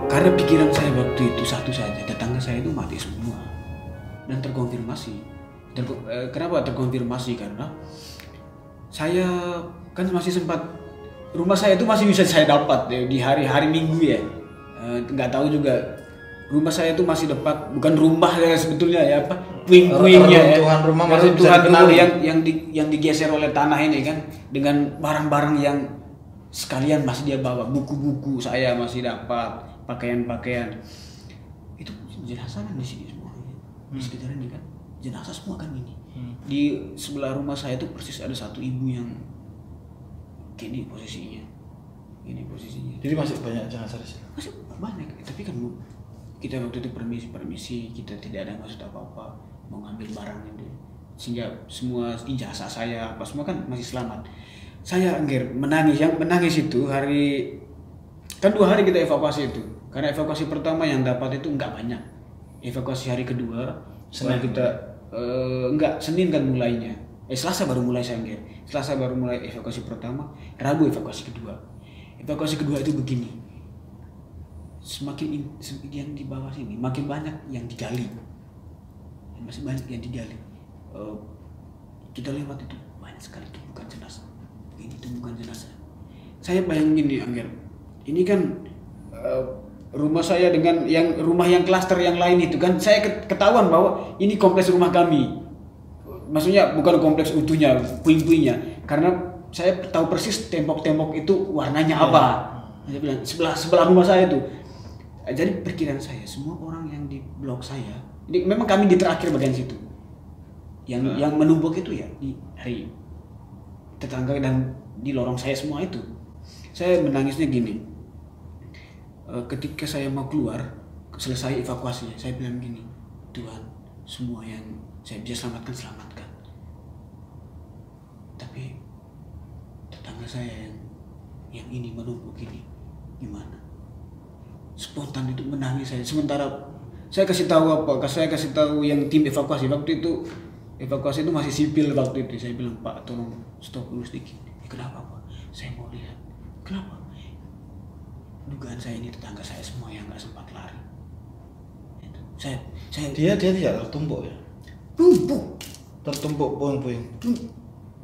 Karena pikiran saya waktu itu satu saja, tetangga saya itu mati semua dan terkonfirmasi. Kenapa terkonfirmasi? Karena saya kan masih sempat, rumah saya itu masih bisa saya dapat di hari-hari Minggu ya. Nggak tahu juga, rumah saya itu masih dapat, bukan rumah ya sebetulnya ya, apa puing-puingnya ya, Tuhan rumah masih Tuhan bisa rumah dikenali. yang digeser oleh tanah ini kan, dengan barang-barang yang sekalian masih dia bawa, buku-buku saya masih dapat, pakaian-pakaian. Itu jenazah kan di sini semua, di sekitar ini kan jenazah semua kan ini. Di sebelah rumah saya itu persis ada satu ibu yang gini posisinya, Jadi masih banyak jenazah di sini. masih banyak. Tapi kan kita waktu itu permisi, kita tidak ada maksud apa-apa, mau ngambil barang itu, sehingga semua ijazah saya apa semua kan masih selamat. Saya menangis, yang menangis itu hari, kan 2 hari kita evakuasi itu, karena evakuasi pertama yang dapat itu nggak banyak, evakuasi hari kedua Senin kita Senin kan mulainya, Selasa baru mulai saya Selasa baru mulai evakuasi pertama, Rabu evakuasi kedua. Evakuasi kedua itu begini, semakin yang di bawah sini makin banyak yang digali, masih banyak yang digali. Kita lewat itu banyak sekali, itu bukan jenazah, itu bukan jenazah. Saya bayangin nih Angger, ini kan rumah saya dengan rumah yang klaster yang lain itu kan, saya ketahuan bahwa ini kompleks rumah kami, maksudnya bukan kompleks utuhnya, puing-puingnya, karena saya tahu persis tembok-tembok itu warnanya apa. Saya bilang sebelah rumah saya itu. Jadi perkiraan saya, semua orang yang di blok saya, ini memang kami di terakhir bagian situ, yang menumpuk itu ya di hari tetangga dan di lorong saya semua itu. Saya menangisnya gini, ketika saya mau keluar selesai evakuasinya, saya bilang gini, Tuhan, semua yang saya bisa selamatkan. Tapi tetangga saya yang ini menumpuk ini gimana? Spontan itu menangis saya. Sementara saya kasih tahu saya kasih tahu yang tim evakuasi waktu itu, evakuasi itu masih sipil waktu itu. Saya bilang, Pak, tolong stop dulu sedikit. Kenapa Pak? Saya mau lihat. Kenapa? Dugaan saya ini tetangga saya semua yang nggak sempat lari. Itu. Dia tidak tertumpuk ya? Tertumpuk puing-puing.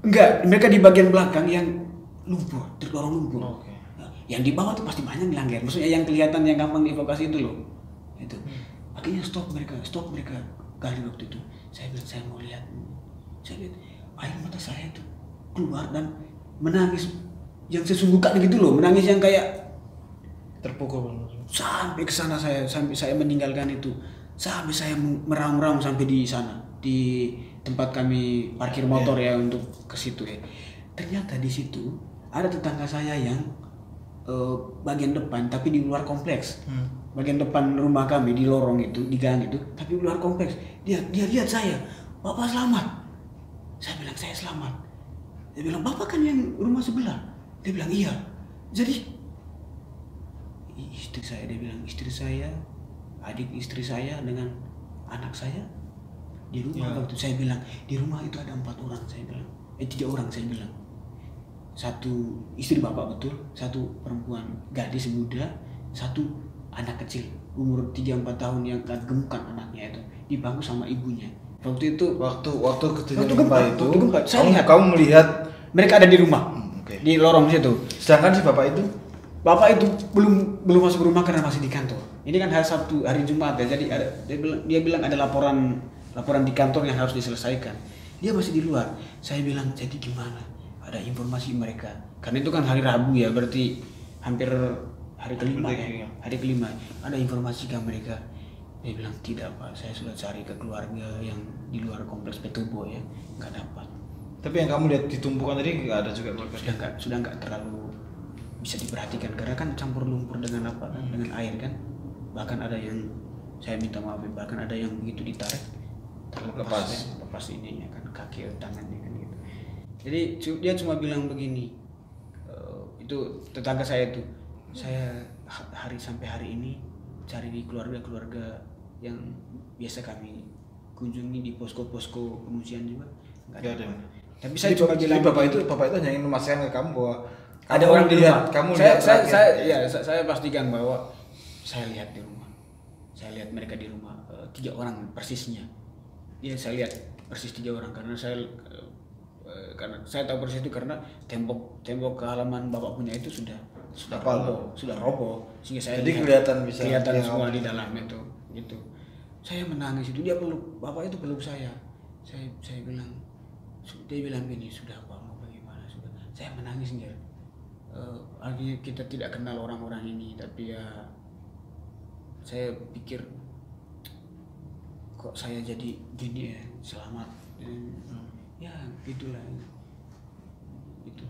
Enggak, mereka di bagian belakang yang lumpur, tergolong lumpur. Oke. Yang di bawah tuh pasti banyak melanggar. Maksudnya yang kelihatan yang gampang dievakuasi itu loh. Itu. Akhirnya stop mereka gali waktu itu. Saya bilang, saya mau lihat. Saya lihat air mata saya itu keluar dan menangis yang sesungguhnya gitu loh, menangis yang kayak Terpukul. sampai ke sana sampai saya meninggalkan itu. Sampai saya meraung-raung sampai di sana, di tempat kami parkir motor ya untuk ke situ ya. Ternyata di situ ada tetangga saya yang bagian depan tapi di luar kompleks. Bagian depan rumah kami di lorong itu, di gang itu, tapi di luar kompleks. Dia lihat saya, Bapak selamat. Saya bilang, saya selamat. Dia bilang, Bapak kan yang rumah sebelah. Dia bilang, iya. Jadi istri saya, dia bilang, istri saya, adik istri saya dengan anak saya di rumah. Waktu saya bilang, di rumah itu ada 4 orang, saya bilang, 3 orang saya bilang. 1 istri bapak betul, 1 perempuan gadis muda, 1 anak kecil umur 3-4 tahun yang gemukan anaknya itu dibangun sama ibunya. Waktu itu waktu kejadian gempa itu kamu melihat mereka ada di rumah, di lorong situ. Sedangkan si bapak itu belum masuk rumah karena masih di kantor. Ini kan hari Sabtu, hari Jumat ya. Jadi dia bilang ada laporan di kantor yang harus diselesaikan. Dia masih di luar. Saya bilang, jadi gimana? Ada informasi mereka. Karena itu kan hari Rabu ya, berarti hampir hari kelima ya. Hari kelima. Ada informasi ke mereka. Dia bilang, tidak Pak, saya sudah cari ke keluarga yang di luar kompleks Petobo ya, nggak dapat. Tapi yang kamu lihat ditumpukan tadi nggak ada juga keluarga? Sudah nggak terlalu bisa diperhatikan karena kan campur lumpur dengan apa kan, dengan air kan. Bahkan ada yang, saya minta maaf, bahkan ada yang begitu ditarik lepas ininya kan, kaki atau tangannya kan gitu. Jadi dia cuma bilang begini, itu tetangga saya itu, saya sampai hari ini cari di keluarga yang biasa kami kunjungi di posko-posko pengungsian juga nggak ada. Tapi saya cuma bilang, bapak itu hanya ingin memastikan ke kamu bahwa ada orang di rumah. Kamu saya pastikan bahwa saya lihat di rumah, saya lihat mereka di rumah 3 orang persisnya. Ya saya lihat persis 3 orang karena saya tahu persis itu karena tembok ke halaman bapak punya itu sudah roboh sehingga saya jadi lihat, kelihatan semua di dalam itu gitu. Saya menangis itu, dia peluk, bapak itu peluk saya bilang, dia bilang gini, sudah Pak, mau bagaimana, sudah. Saya menangis enggak, artinya kita tidak kenal orang-orang ini, tapi ya saya pikir kok saya jadi gini ya, selamat ya gitulah itu.